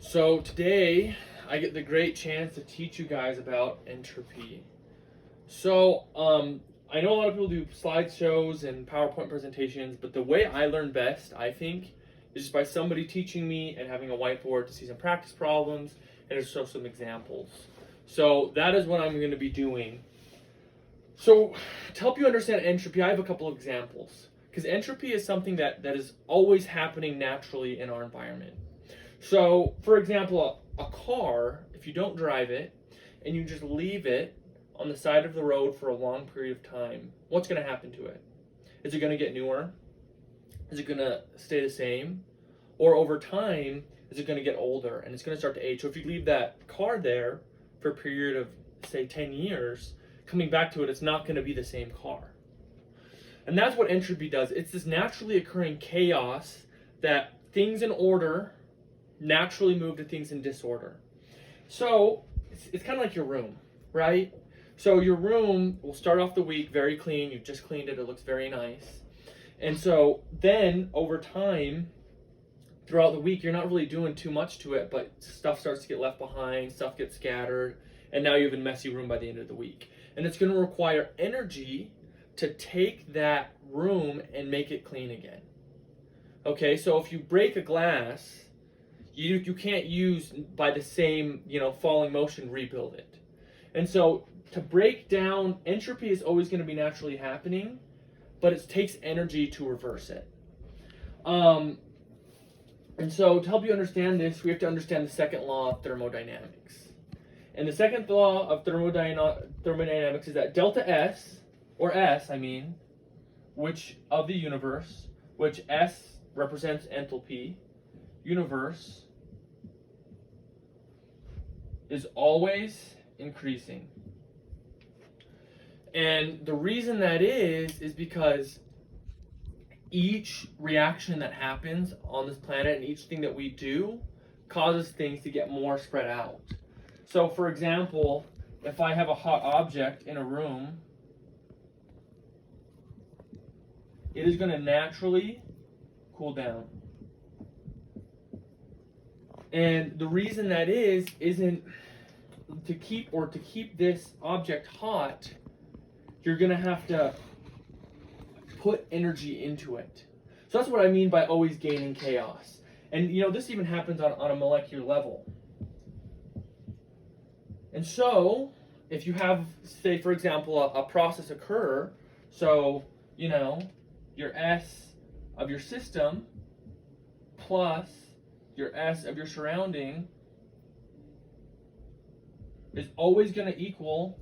So today I get the great chance to teach you guys about entropy. So I know a lot of people do slideshows and PowerPoint presentations, but the way I learn best, I think, is just by somebody teaching me and having a whiteboard to see some practice problems and to show some examples. So that is what I'm going to be doing. So to help you understand entropy, I have a couple of examples. Because entropy is something that is always happening naturally in our environment. So, for example, a car, if you don't drive it and you just leave it on the side of the road for a long period of time, what's going to happen to it? Is it going to get newer? Is it going to stay the same? Or over time, is it going to get older and it's going to start to age? So if you leave that car there for a period of, say, 10 years, coming back to it, it's not going to be the same car. And that's what entropy does. It's this naturally occurring chaos that things in order naturally move to things in disorder. So it's kind of like your room, right? So your room will start off the week very clean. You've just cleaned it. It looks very nice. And so then over time, throughout the week, you're not really doing too much to it, but stuff starts to get left behind, stuff gets scattered, and now you have a messy room by the end of the week. And it's going to require energy to take that room and make it clean again. Okay, so if you break a glass, you can't use by the same, falling motion rebuild it. And so to break down, entropy is always going to be naturally happening, but it takes energy to reverse it. And so to help you understand this, we have to understand the second law of thermodynamics. And the second law of thermodynamics is that delta S, or S, which of the universe, which S represents enthalpy, universe is always increasing. And the reason that is because each reaction that happens on this planet and each thing that we do causes things to get more spread out. So for example, if I have a hot object in a room, it is going to naturally cool down. And the reason that isn't to keep this object hot, you're going to have to put energy into it. So that's what I mean by always gaining chaos. And this even happens on a molecular level. And so if you have, say, for example, a process occur, so your S of your system plus your S of your surrounding is always going to equal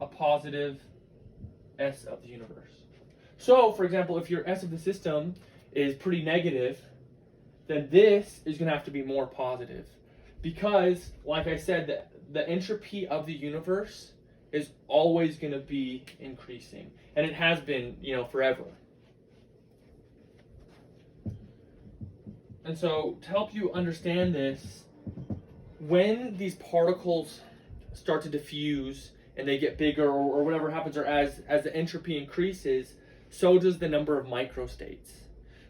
a positive S of the universe. So, for example, if your S of the system is pretty negative, then this is going to have to be more positive. Because, like I said, the entropy of the universe is always going to be increasing. And it has been, forever. And so, to help you understand this, when these particles start to diffuse and they get bigger or whatever happens, or as the entropy increases, so does the number of microstates.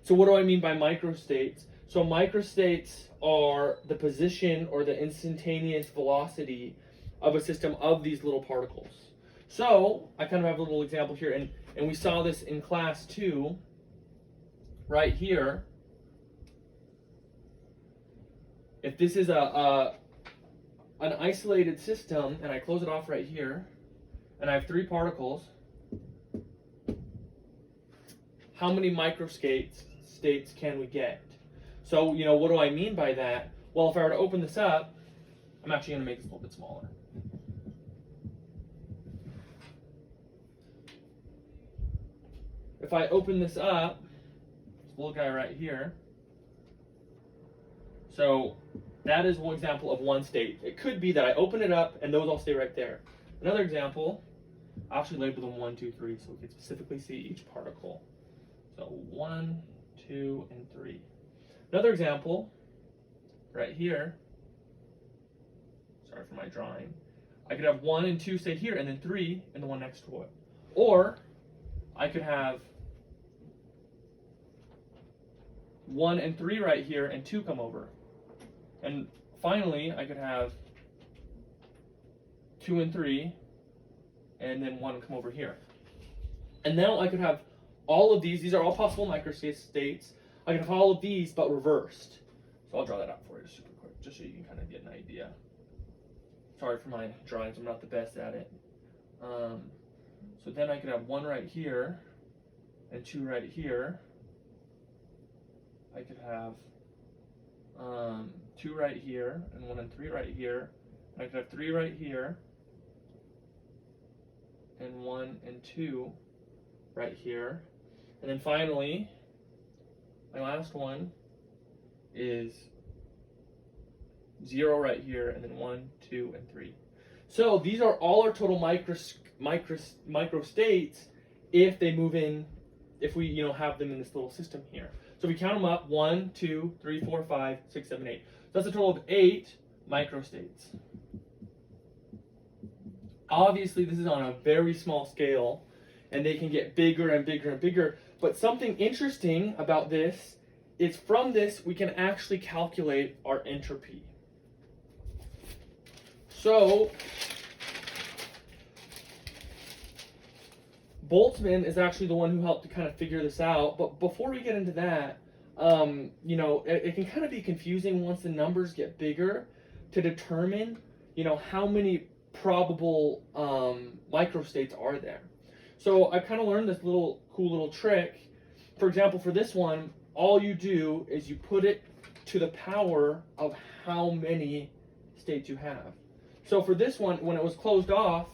So what do I mean by microstates? So microstates are the position or the instantaneous velocity of a system of these little particles. So I kind of have a little example here, and we saw this in class 2, right here. If this is an isolated system, and I close it off right here, and I have 3 particles, how many microstates can we get? So, what do I mean by that? Well, if I were to open this up, I'm actually going to make this a little bit smaller. If I open this up, this little guy right here, so that is one example of one state. It could be that I open it up and those all stay right there. Another example, I'll actually label them 1, 2, 3 so we can specifically see each particle. So 1, 2, and 3. Another example, right here, sorry for my drawing, I could have 1 and 2 stay here and then 3 and the one next to it. Or I could have 1 and 3 right here and 2 come over. And finally, I could have 2 and 3, and then 1 come over here. And now I could have all of these. These are all possible microstates. I could have all of these, but reversed. So I'll draw that out for you super quick, just so you can kind of get an idea. Sorry for my drawings, I'm not the best at it. So then I could have 1 right here, and 2 right here. I could have 2 right here, and 1 and 3 right here. And I could have 3 right here, and 1 and 2 right here. And then finally, my last one is 0 right here, and then 1, 2, and 3. So these are all our total microstates if they move in, if we have them in this little system here. So we count them up: 1, 2, 3, 4, 5, 6, 7, 8. So that's a total of 8 microstates. Obviously, this is on a very small scale, and they can get bigger and bigger and bigger. But something interesting about this is from this we can actually calculate our entropy. So Boltzmann is actually the one who helped to kind of figure this out. But before we get into that, it can kind of be confusing once the numbers get bigger to determine, how many probable microstates are there. So I kind of learned this cool little trick. For example, for this one, all you do is you put it to the power of how many states you have. So for this one, when it was closed off,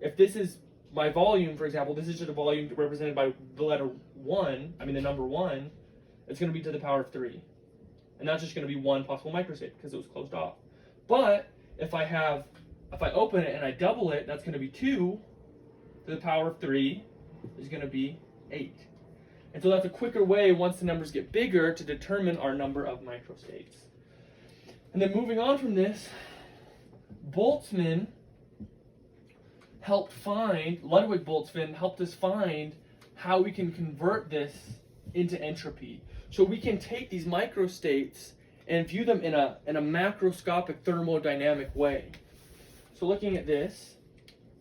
if this is my volume, for example, this is just a volume represented by the letter 1, the number 1, it's going to be to the power of 3. And that's just going to be 1 possible microstate because it was closed off. But if I open it and I double it, that's going to be 2 to the power of 3 is going to be 8. And so that's a quicker way, once the numbers get bigger, to determine our number of microstates. And then moving on from this, Ludwig Boltzmann helped us find how we can convert this into entropy. So we can take these microstates and view them in a macroscopic thermodynamic way. So looking at this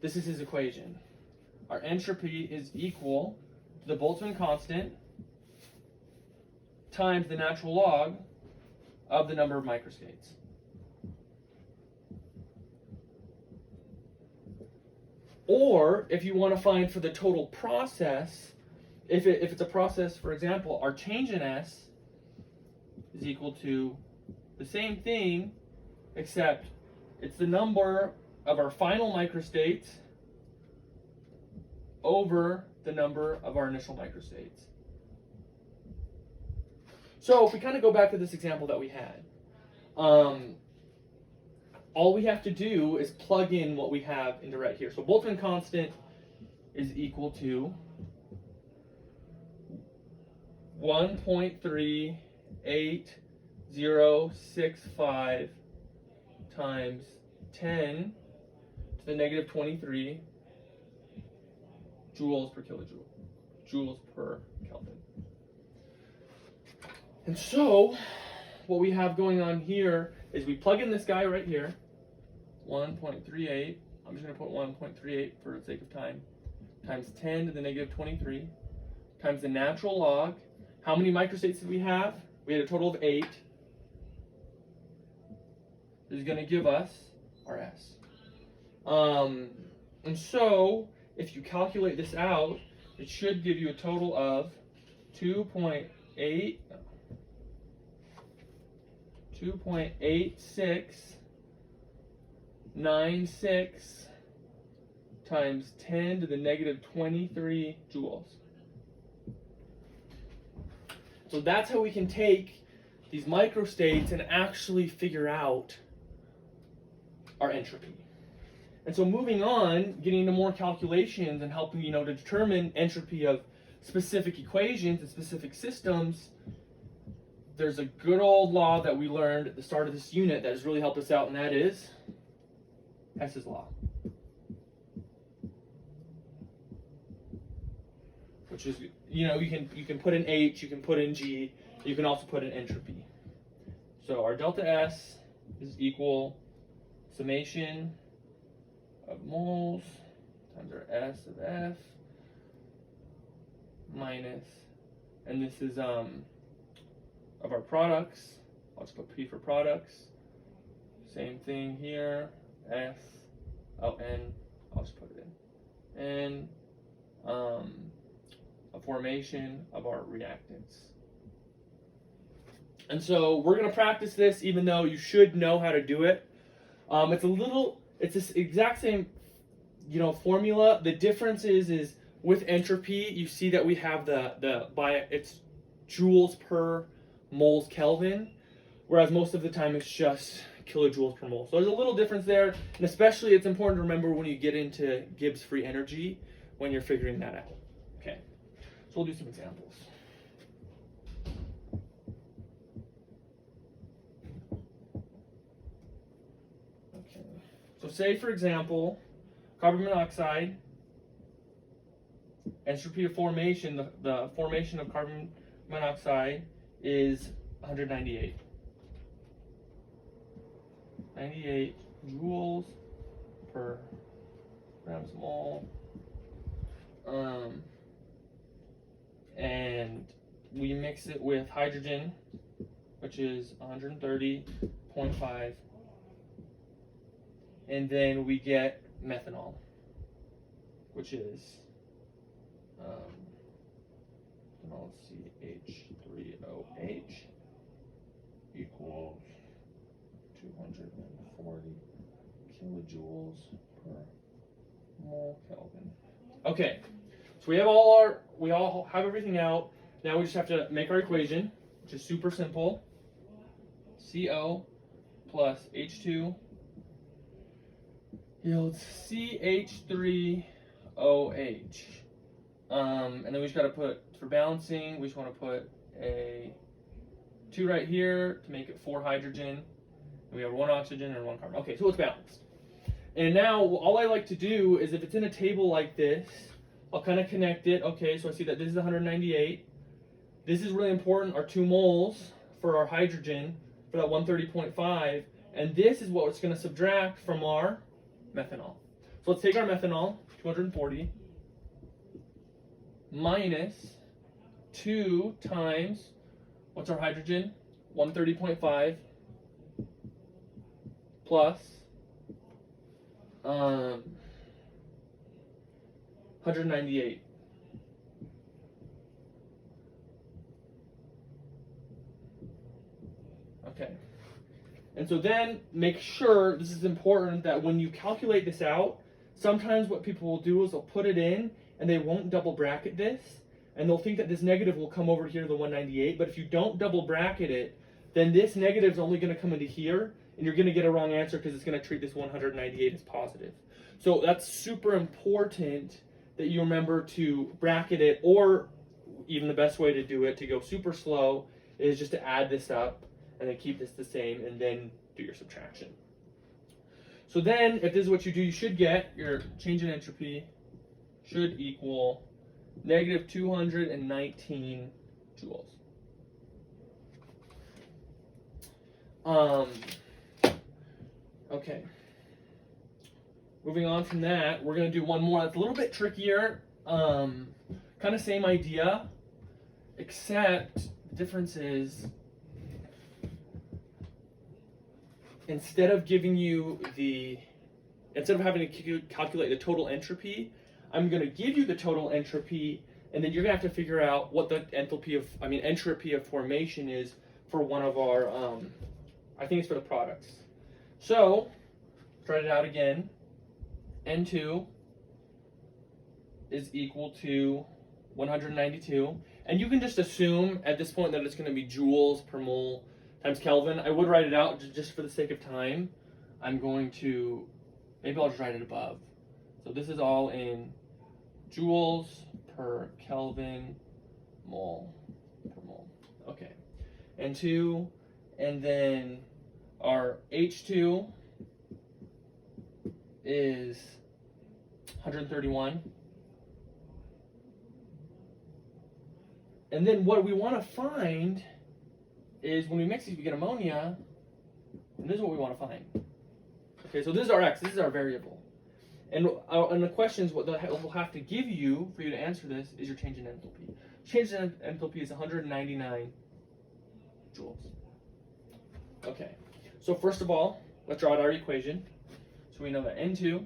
is his equation. Our entropy is equal to the Boltzmann constant times the natural log of the number of microstates. Or if you want to find for the total process, if it's a process, for example, our change in S is equal to the same thing, except it's the number of our final microstates over the number of our initial microstates. So if we kind of go back to this example that we had, all we have to do is plug in what we have into right here. So Boltzmann constant is equal to 1.38065 times 10 to the negative 23 joules per kilojoule, joules per Kelvin. And so what we have going on here is we plug in this guy right here, 1.38, I'm just going to put 1.38 for the sake of time, times 10 to the negative 23, times the natural log. How many microstates did we have? We had a total of 8. This is going to give us our S. And so, if you calculate this out, it should give you a total of 2.8696 times 10 to the negative 23 joules. So that's how we can take these microstates and actually figure out our entropy. And so moving on, getting into more calculations and helping to determine entropy of specific equations and specific systems, there's a good old law that we learned at the start of this unit that has really helped us out, and that is Hess's law. Which is, you can put in H, you can put in G, you can also put in entropy. So our delta S is equal summation of moles times our S of F minus, and this is of our products. I'll just put P for products. Same thing here. S, N, I'll just put it in. And a formation of our reactants. And so we're going to practice this even though you should know how to do it. It's this exact same, formula. The difference is with entropy, you see that we have it's joules per moles Kelvin, whereas most of the time it's just kilojoules per mole. So there's a little difference there, and especially it's important to remember when you get into Gibbs free energy when you're figuring that out. Okay, so we'll do some examples. Okay, so say for example, carbon monoxide, entropy of formation, the formation of carbon monoxide is 198. 98 joules per grams mole. And we mix it with hydrogen, which is 130.5. And then we get methanol, which is, let's see, H3OH equals 240 kilojoules per mole Kelvin. Okay, so we all have everything out. Now we just have to make our equation, which is super simple. CO plus H2 yields CH3OH. And then we just got to put, for balancing, we just want to put a 2 right here to make it 4 hydrogen. We have 1 oxygen and 1 carbon. Okay, so it's balanced. And now all I like to do is if it's in a table like this, I'll kind of connect it. Okay, so I see that this is 198. This is really important, our 2 moles for our hydrogen for that 130.5. And this is what it's going to subtract from our methanol. So let's take our methanol, 240, minus 2 times, what's our hydrogen? 130.5 plus 198. Okay. And so then make sure, this is important, that when you calculate this out, sometimes what people will do is they'll put it in and they won't double bracket this, and they'll think that this negative will come over here to the 198, but if you don't double bracket it, then this negative is only going to come into here, and you're going to get a wrong answer because it's going to treat this 198 as positive. So that's super important that you remember to bracket it, or even the best way to do it, to go super slow, is just to add this up and then keep this the same and then do your subtraction. So then, if this is what you do, you should get your change in entropy should equal negative 219 joules. Okay. Moving on from that, we're going to do one more that's a little bit trickier. Kind of same idea, except the difference is instead of having to calculate the total entropy, I'm going to give you the total entropy, and then you're going to have to figure out what the entropy of formation is for one of our, I think it's for the products. So, try it out again. N2 is equal to 192, and you can just assume at this point that it's going to be joules per mole times Kelvin. I would write it out just for the sake of time. Maybe I'll just write it above. So this is all in joules per Kelvin mole per mole. Okay, N2, and then our H2 is 131. And then what we want to find is when we mix these, we get ammonia, And this is what we want to find. Okay, so this is our x, this is our variable. And the questions, what they'll have to give you for you to answer this is your change in enthalpy. Change in enthalpy is 199 joules. Okay, so first of all, let's draw out our equation. So we know that N2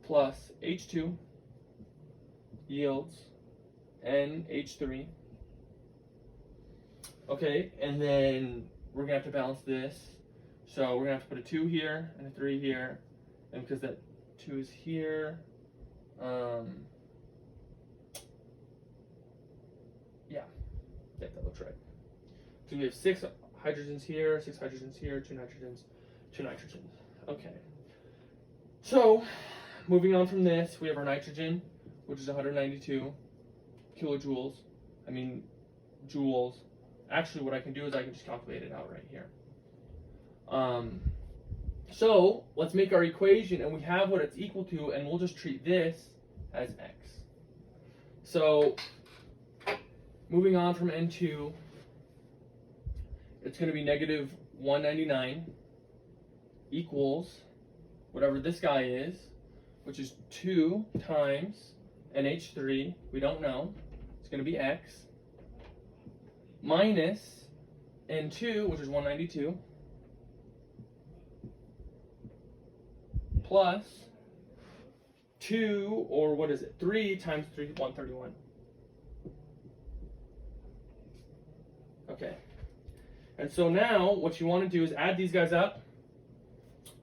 plus H2 yields NH3. Okay, and then we're going to have to balance this. So we're going to have to put a 2 here and a 3 here. And because that 2 is here, yeah, that looks right. So we have 6 hydrogens here, 6 hydrogens here, 2 nitrogens, 2 nitrogens. Okay. So, moving on from this, we have our nitrogen, which is 192 kilojoules. Joules. Actually, what I can do is I can just calculate it out right here. So, let's make our equation, and we have what it's equal to, and we'll just treat this as x. So, moving on from N2, it's going to be negative 199 equals whatever this guy is, which is 2 times NH3, we don't know, it's going to be x, minus N2, which is 192, plus 2, or what is it, 3 times 3, 131. Okay. And so now what you want to do is add these guys up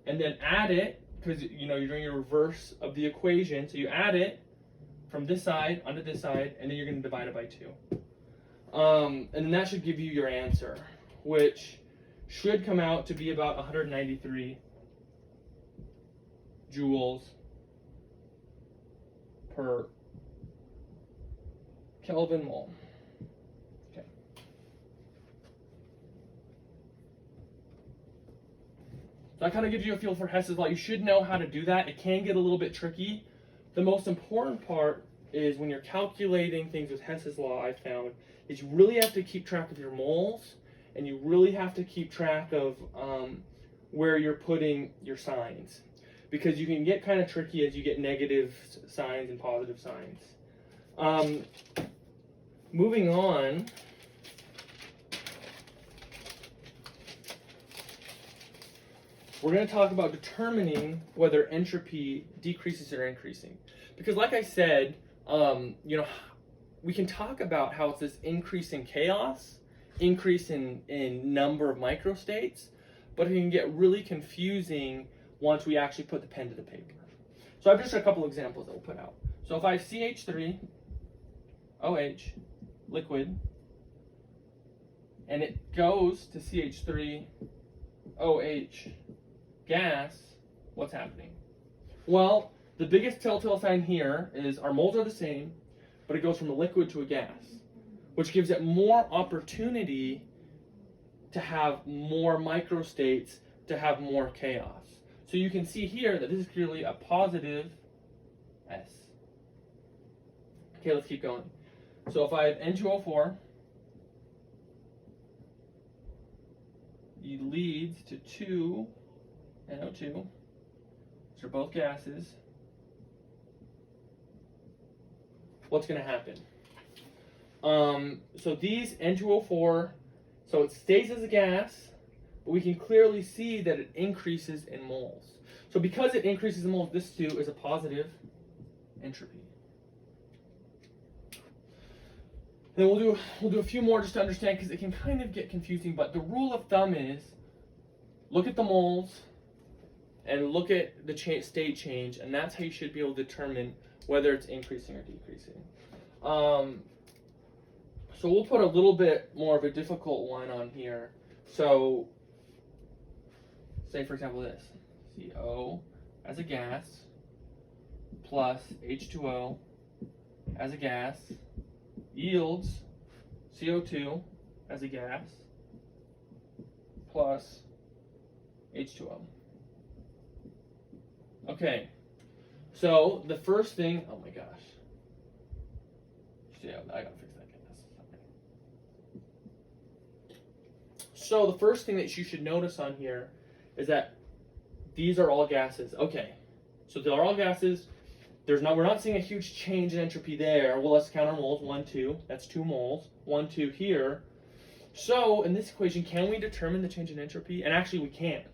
and then add it, because you're doing your reverse of the equation. So you add it from this side onto this side, and then you're going to divide it by 2. And then that should give you your answer, which should come out to be about 193 joules per Kelvin mole. Okay. So that kind of gives you a feel for Hess's law. You should know how to do that. It can get a little bit tricky. The most important part is when you're calculating things with Hess's law, I found, is you really have to keep track of your moles, and you really have to keep track of where you're putting your signs, because you can get kind of tricky as you get negative signs and positive signs. Moving on, we're going to talk about determining whether entropy decreases or increasing. Because like I said, we can talk about how it's this increase in chaos, increase in number of microstates, but it can get really confusing once we actually put the pen to the paper. So I've just a couple examples that we'll put out. So if I have CH3, OH, liquid, and it goes to CH3, OH, gas, what's happening? Well, the biggest telltale sign here is our moles are the same, but it goes from a liquid to a gas, which gives it more opportunity to have more microstates, to have more chaos. So you can see here that this is clearly a positive S. Okay, let's keep going. So if I have N2O4, it leads to 2 NO2, which are both gases. What's going to happen? So these N2O4, so it stays as a gas, but we can clearly see that it increases in moles. So because it increases in moles, this too is a positive entropy. Then we'll do a few more just to understand, because it can kind of get confusing, but the rule of thumb is look at the moles and look at the state change, and that's how you should be able to determine whether it's increasing or decreasing. So we'll put a little bit more of a difficult one on here. So say for example this, CO as a gas plus H2O as a gas yields CO2 as a gas plus H2O. Okay, so the first thing, oh my gosh. Yeah, I gotta fix that gas. so the first thing that you should notice on here is that these are all gases. Okay, so they're all gases. We're not seeing a huge change in entropy there. Well, let's count our moles. 1, 2. That's 2 moles. 1, 2 here. So in this equation, can we determine the change in entropy? And actually, we can't.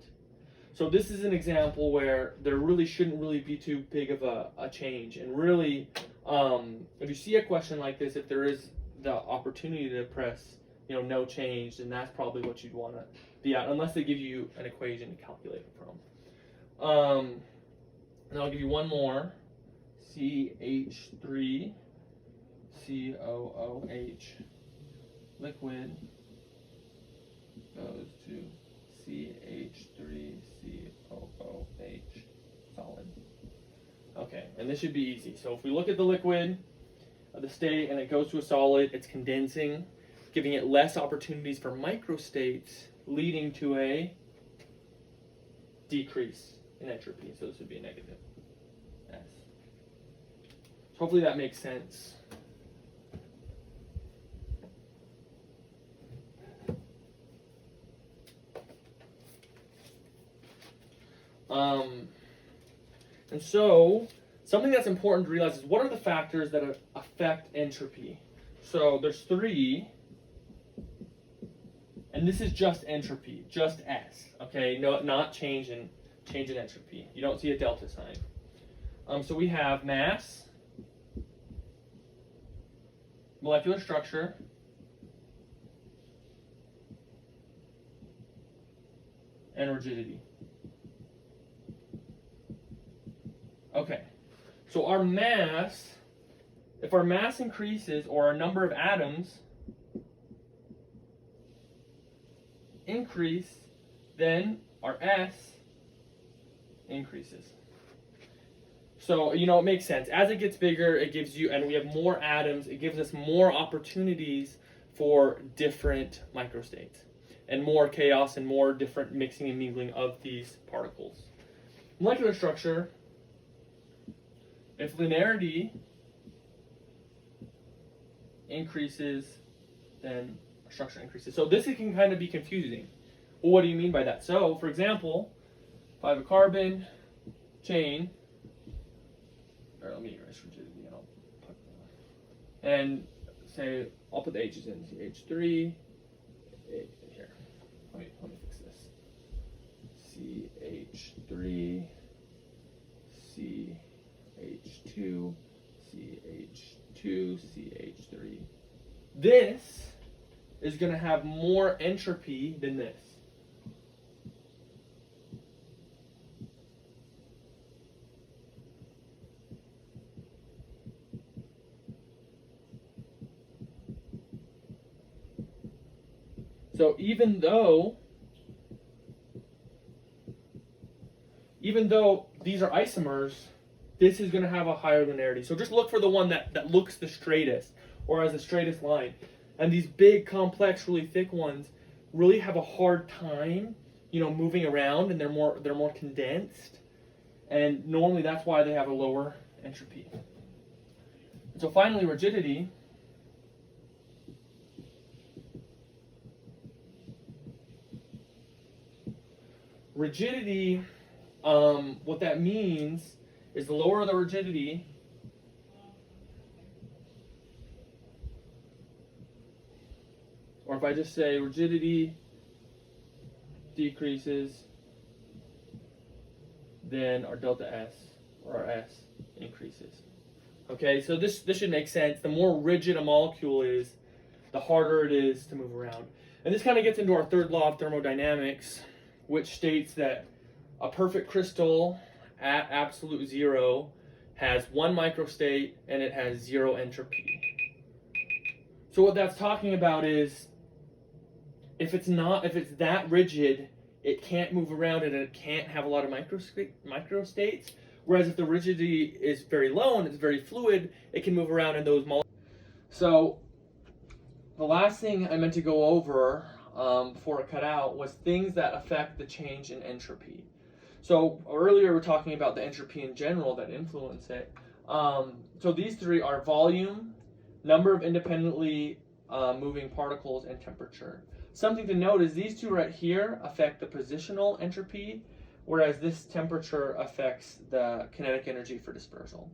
So this is an example where there really shouldn't really be too big of a change. And really, if you see a question like this, if there is the opportunity to press, no change, then that's probably what you'd want to be at, unless they give you an equation to calculate it from. And I'll give you one more. CH3 COOH liquid goes to CH3 COOH solid. Okay, and this should be easy. So if we look at the liquid, the state, and it goes to a solid, it's condensing, giving it less opportunities for microstates, leading to a decrease in entropy. So this would be a negative S. So hopefully that makes sense. And so something that's important to realize is what are the factors that affect entropy? So there's 3, and this is just entropy, just S. Okay, no, not change in entropy. You don't see a delta sign. So we have mass, molecular structure, and rigidity. Okay, so our mass, if our mass increases or our number of atoms increase, then our S increases. So, it makes sense. As it gets bigger, it gives you, and we have more atoms, it gives us more opportunities for different microstates and more chaos and more different mixing and mingling of these particles. Molecular structure, if linearity increases, then structure increases. So this can kind of be confusing. Well, what do you mean by that? So, for example, if I have a carbon chain, or let me erase rigidity, and I'll put and say I'll put the H's in. CH3, here. Let me fix this. CH3, CH2, CH2, CH3. This is going to have more entropy than this. So even though these are isomers, this is going to have a higher linearity. So just look for the one that looks the straightest or has the straightest line. And these big, complex, really thick ones really have a hard time, moving around, and they're more condensed. And normally that's why they have a lower entropy. So finally, rigidity. Rigidity, what that means is the lower the rigidity, or if I just say rigidity decreases, then our delta S, or our S, increases. Okay, so this should make sense. The more rigid a molecule is, the harder it is to move around. And this kind of gets into our third law of thermodynamics, which states that a perfect crystal at absolute zero has 1 microstate and it has 0 entropy. So what that's talking about is if it's that rigid, it can't move around and it can't have a lot of microstates. Whereas if the rigidity is very low and it's very fluid, it can move around in those molecules. So the last thing I meant to go over before I cut out was things that affect the change in entropy. So earlier we were talking about the entropy in general that influence it. So these 3 are volume, number of independently moving particles, and temperature. something to note is these two right here affect the positional entropy, whereas this temperature affects the kinetic energy for dispersal.